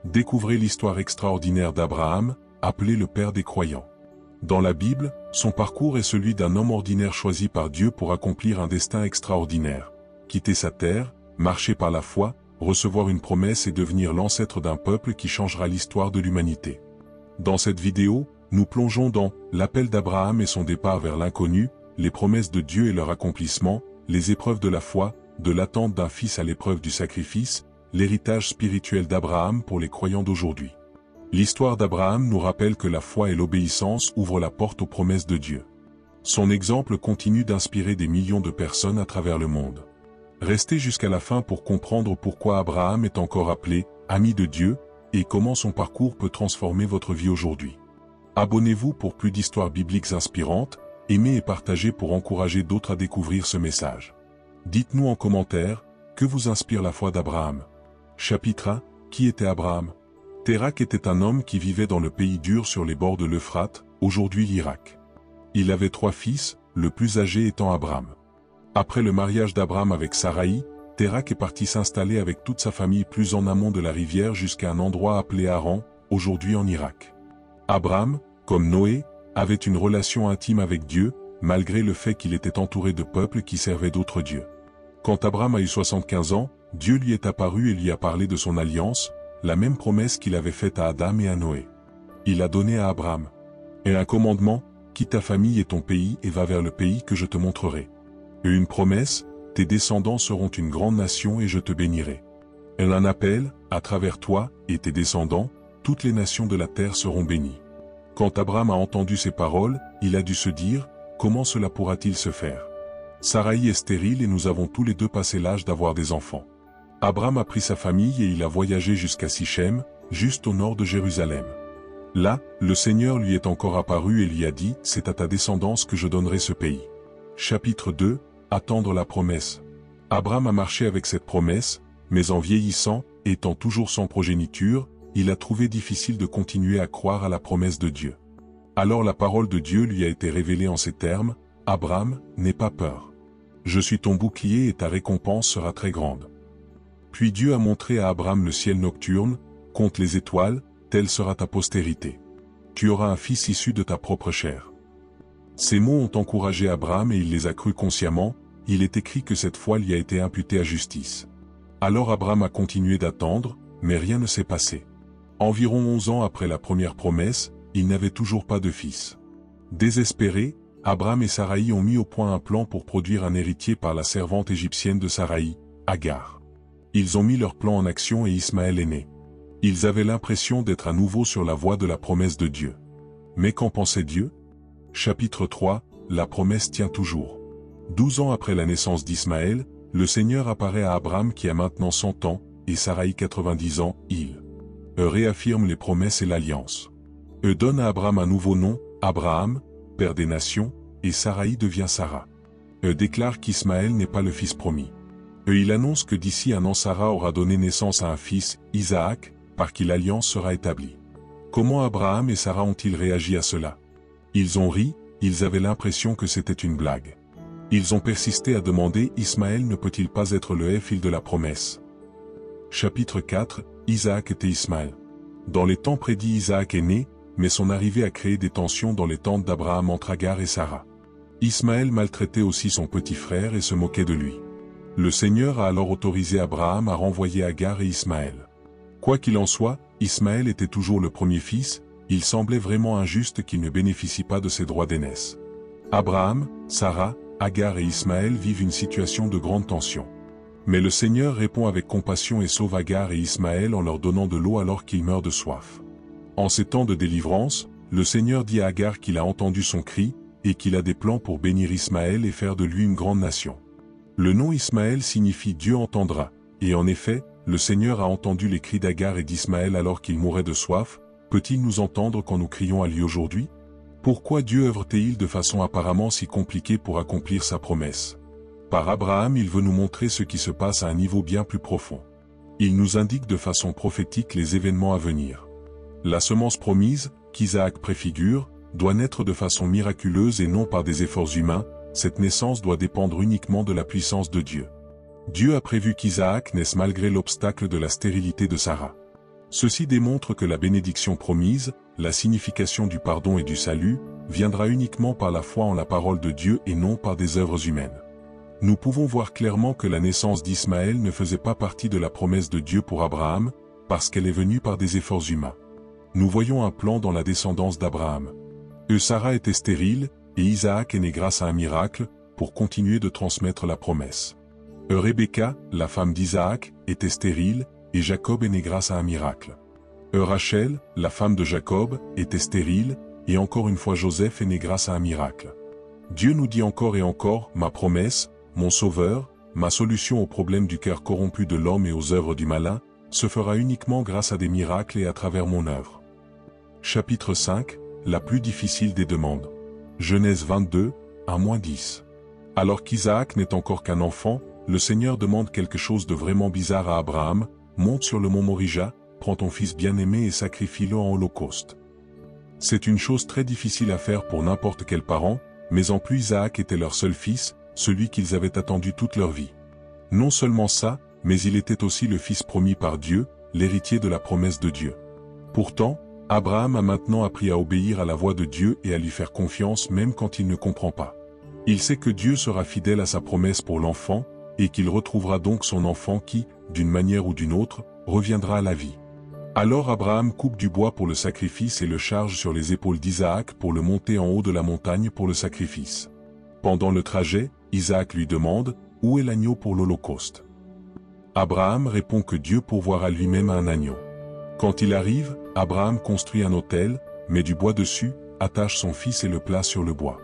découvrez l'histoire extraordinaire d'Abraham, appelé le père des croyants. Dans la Bible, son parcours est celui d'un homme ordinaire choisi par Dieu pour accomplir un destin extraordinaire. Quitter sa terre, marcher par la foi, recevoir une promesse et devenir l'ancêtre d'un peuple qui changera l'histoire de l'humanité. Dans cette vidéo, nous plongeons dans l'appel d'Abraham et son départ vers l'inconnu, les promesses de Dieu et leur accomplissement, les épreuves de la foi, de l'attente d'un fils à l'épreuve du sacrifice, l'héritage spirituel d'Abraham pour les croyants d'aujourd'hui. L'histoire d'Abraham nous rappelle que la foi et l'obéissance ouvrent la porte aux promesses de Dieu. Son exemple continue d'inspirer des millions de personnes à travers le monde. Restez jusqu'à la fin pour comprendre pourquoi Abraham est encore appelé « ami de Dieu » et comment son parcours peut transformer votre vie aujourd'hui. Abonnez-vous pour plus d'histoires bibliques inspirantes, aimez et partagez pour encourager d'autres à découvrir ce message. Dites-nous en commentaire, que vous inspire la foi d'Abraham? Chapitre 1. Qui était Abraham? Térak était un homme qui vivait dans le pays dur sur les bords de l'Euphrate, aujourd'hui l'Irak. Il avait 3 fils, le plus âgé étant Abram. Après le mariage d'Abram avec Saraï, Térak est parti s'installer avec toute sa famille plus en amont de la rivière jusqu'à un endroit appelé Haran, aujourd'hui en Irak. Abram, comme Noé, avait une relation intime avec Dieu, malgré le fait qu'il était entouré de peuples qui servaient d'autres dieux. Quand Abram a eu 75 ans, Dieu lui est apparu et lui a parlé de son alliance, la même promesse qu'il avait faite à Adam et à Noé. Il a donné à Abram et un commandement, quitte ta famille et ton pays et va vers le pays que je te montrerai. Et une promesse, tes descendants seront une grande nation et je te bénirai. Et un appel, à travers toi et tes descendants, toutes les nations de la terre seront bénies. Quand Abram a entendu ces paroles, il a dû se dire, comment cela pourra-t-il se faire? Saraï est stérile et nous avons tous les deux passé l'âge d'avoir des enfants. Abram a pris sa famille et il a voyagé jusqu'à Sichem, juste au nord de Jérusalem. Là, le Seigneur lui est encore apparu et lui a dit, c'est à ta descendance que je donnerai ce pays. Chapitre 2. Attendre la promesse. Abram a marché avec cette promesse, mais en vieillissant, étant toujours sans progéniture, il a trouvé difficile de continuer à croire à la promesse de Dieu. Alors la parole de Dieu lui a été révélée en ces termes, « Abram, n'aie pas peur. Je suis ton bouclier et ta récompense sera très grande. » Puis Dieu a montré à Abram le ciel nocturne, « Compte les étoiles, telle sera ta postérité. Tu auras un fils issu de ta propre chair. » Ces mots ont encouragé Abram et il les a crus consciemment, il est écrit que cette foi lui a été imputée à justice. Alors Abram a continué d'attendre, mais rien ne s'est passé. Environ 11 ans après la première promesse, il n'avait toujours pas de fils. Désespéré, Abram et Saraï ont mis au point un plan pour produire un héritier par la servante égyptienne de Saraï, Agar. Ils ont mis leur plan en action et Ismaël est né. Ils avaient l'impression d'être à nouveau sur la voie de la promesse de Dieu. Mais qu'en pensait Dieu? Chapitre 3. La promesse tient toujours. 12 ans après la naissance d'Ismaël, le Seigneur apparaît à Abram qui a maintenant 100 ans, et Saraï 90 ans, Eux réaffirment les promesses et l'alliance. Eux donnent à Abram un nouveau nom, Abraham, père des nations, et Saraï devient Sarah. Eux déclarent qu'Ismaël n'est pas le fils promis. Il annonce que d'ici un an Sarah aura donné naissance à un fils, Isaac, par qui l'alliance sera établie. Comment Abraham et Sarah ont-ils réagi à cela? Ils ont ri, ils avaient l'impression que c'était une blague. Ils ont persisté à demander, Ismaël ne peut-il pas être le fils de la promesse? Chapitre 4. Isaac et Ismaël. Dans les temps prédits Isaac est né, mais son arrivée a créé des tensions dans les tentes d'Abraham entre Agar et Sarah. Ismaël maltraitait aussi son petit frère et se moquait de lui. Le Seigneur a alors autorisé Abraham à renvoyer Agar et Ismaël. Quoi qu'il en soit, Ismaël était toujours le premier fils, il semblait vraiment injuste qu'il ne bénéficie pas de ses droits d'aînesse. Abraham, Sarah, Agar et Ismaël vivent une situation de grande tension. Mais le Seigneur répond avec compassion et sauve Agar et Ismaël en leur donnant de l'eau alors qu'ils meurent de soif. En ces temps de délivrance, le Seigneur dit à Agar qu'il a entendu son cri, et qu'il a des plans pour bénir Ismaël et faire de lui une grande nation. Le nom Ismaël signifie Dieu entendra, et en effet, le Seigneur a entendu les cris d'Agar et d'Ismaël alors qu'ils mouraient de soif. Peut-il nous entendre quand nous crions à lui aujourd'hui? Pourquoi Dieu œuvre-t-il de façon apparemment si compliquée pour accomplir sa promesse? Par Abraham, il veut nous montrer ce qui se passe à un niveau bien plus profond. Il nous indique de façon prophétique les événements à venir. La semence promise, qu'Isaac préfigure, doit naître de façon miraculeuse et non par des efforts humains. Cette naissance doit dépendre uniquement de la puissance de Dieu. Dieu a prévu qu'Isaac naisse malgré l'obstacle de la stérilité de Sarah. Ceci démontre que la bénédiction promise, la signification du pardon et du salut, viendra uniquement par la foi en la parole de Dieu et non par des œuvres humaines. Nous pouvons voir clairement que la naissance d'Ismaël ne faisait pas partie de la promesse de Dieu pour Abraham, parce qu'elle est venue par des efforts humains. Nous voyons un plan dans la descendance d'Abraham. Sarah était stérile, et Isaac est né grâce à un miracle, pour continuer de transmettre la promesse. Rebecca, la femme d'Isaac, était stérile, et Jacob est né grâce à un miracle. Rachel, la femme de Jacob, était stérile, et encore une fois Joseph est né grâce à un miracle. Dieu nous dit encore et encore, ma promesse, mon sauveur, ma solution aux problèmes du cœur corrompu de l'homme et aux œuvres du malin, se fera uniquement grâce à des miracles et à travers mon œuvre. Chapitre 5, la plus difficile des demandes. Genèse 22, 1-10. Alors qu'Isaac n'est encore qu'un enfant, le Seigneur demande quelque chose de vraiment bizarre à Abraham, monte sur le mont Morija, prends ton fils bien-aimé et sacrifie-le en holocauste. C'est une chose très difficile à faire pour n'importe quel parent, mais en plus Isaac était leur seul fils, celui qu'ils avaient attendu toute leur vie. Non seulement ça, mais il était aussi le fils promis par Dieu, l'héritier de la promesse de Dieu. Pourtant, Abraham a maintenant appris à obéir à la voix de Dieu et à lui faire confiance même quand il ne comprend pas. Il sait que Dieu sera fidèle à sa promesse pour l'enfant, et qu'il retrouvera donc son enfant qui, d'une manière ou d'une autre, reviendra à la vie. Alors Abraham coupe du bois pour le sacrifice et le charge sur les épaules d'Isaac pour le monter en haut de la montagne pour le sacrifice. Pendant le trajet, Isaac lui demande, où est l'agneau pour l'holocauste? Abraham répond que Dieu pourvoira lui-même un agneau. Quand il arrive, Abraham construit un autel, met du bois dessus, attache son fils et le place sur le bois.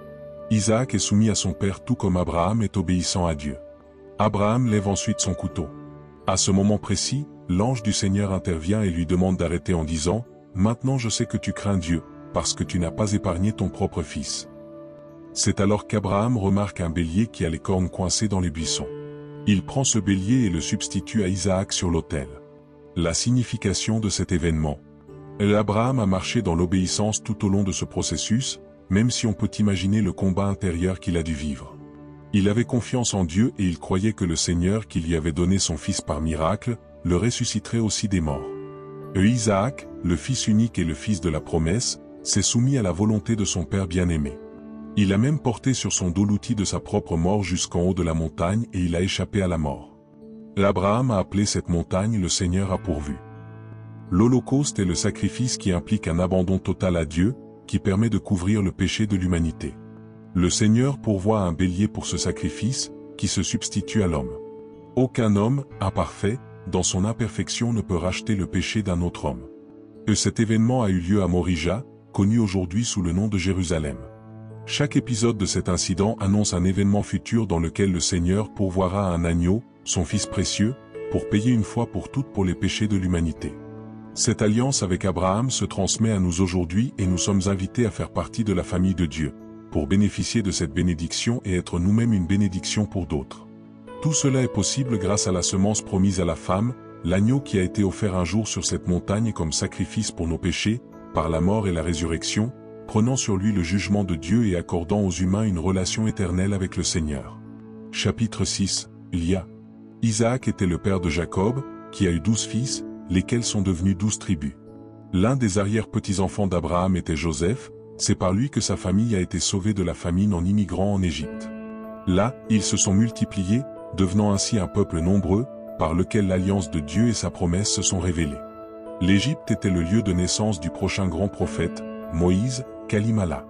Isaac est soumis à son père tout comme Abraham est obéissant à Dieu. Abraham lève ensuite son couteau. À ce moment précis, l'ange du Seigneur intervient et lui demande d'arrêter en disant, « Maintenant je sais que tu crains Dieu, parce que tu n'as pas épargné ton propre fils. » C'est alors qu'Abraham remarque un bélier qui a les cornes coincées dans les buissons. Il prend ce bélier et le substitue à Isaac sur l'autel. La signification de cet événement. Abraham a marché dans l'obéissance tout au long de ce processus, même si on peut imaginer le combat intérieur qu'il a dû vivre. Il avait confiance en Dieu et il croyait que le Seigneur qui lui avait donné son fils par miracle, le ressusciterait aussi des morts. Isaac, le fils unique et le fils de la promesse, s'est soumis à la volonté de son père bien-aimé. Il a même porté sur son dos l'outil de sa propre mort jusqu'en haut de la montagne et il a échappé à la mort. Abraham a appelé cette montagne le Seigneur a pourvu. L'Holocauste est le sacrifice qui implique un abandon total à Dieu, qui permet de couvrir le péché de l'humanité. Le Seigneur pourvoit un bélier pour ce sacrifice, qui se substitue à l'homme. Aucun homme, imparfait, dans son imperfection ne peut racheter le péché d'un autre homme. Cet événement a eu lieu à Morija, connu aujourd'hui sous le nom de Jérusalem. Chaque épisode de cet incident annonce un événement futur dans lequel le Seigneur pourvoira un agneau, son fils précieux, pour payer une fois pour toutes pour les péchés de l'humanité. Cette alliance avec Abraham se transmet à nous aujourd'hui et nous sommes invités à faire partie de la famille de Dieu, pour bénéficier de cette bénédiction et être nous-mêmes une bénédiction pour d'autres. Tout cela est possible grâce à la semence promise à la femme, l'agneau qui a été offert un jour sur cette montagne comme sacrifice pour nos péchés, par la mort et la résurrection, prenant sur lui le jugement de Dieu et accordant aux humains une relation éternelle avec le Seigneur. Chapitre 6, Lia. Isaac était le père de Jacob, qui a eu 12 fils, lesquels sont devenus 12 tribus. L'un des arrière-petits-enfants d'Abraham était Joseph, c'est par lui que sa famille a été sauvée de la famine en immigrant en Égypte. Là, ils se sont multipliés, devenant ainsi un peuple nombreux, par lequel l'alliance de Dieu et sa promesse se sont révélées. L'Égypte était le lieu de naissance du prochain grand prophète, Moïse, Kalimala.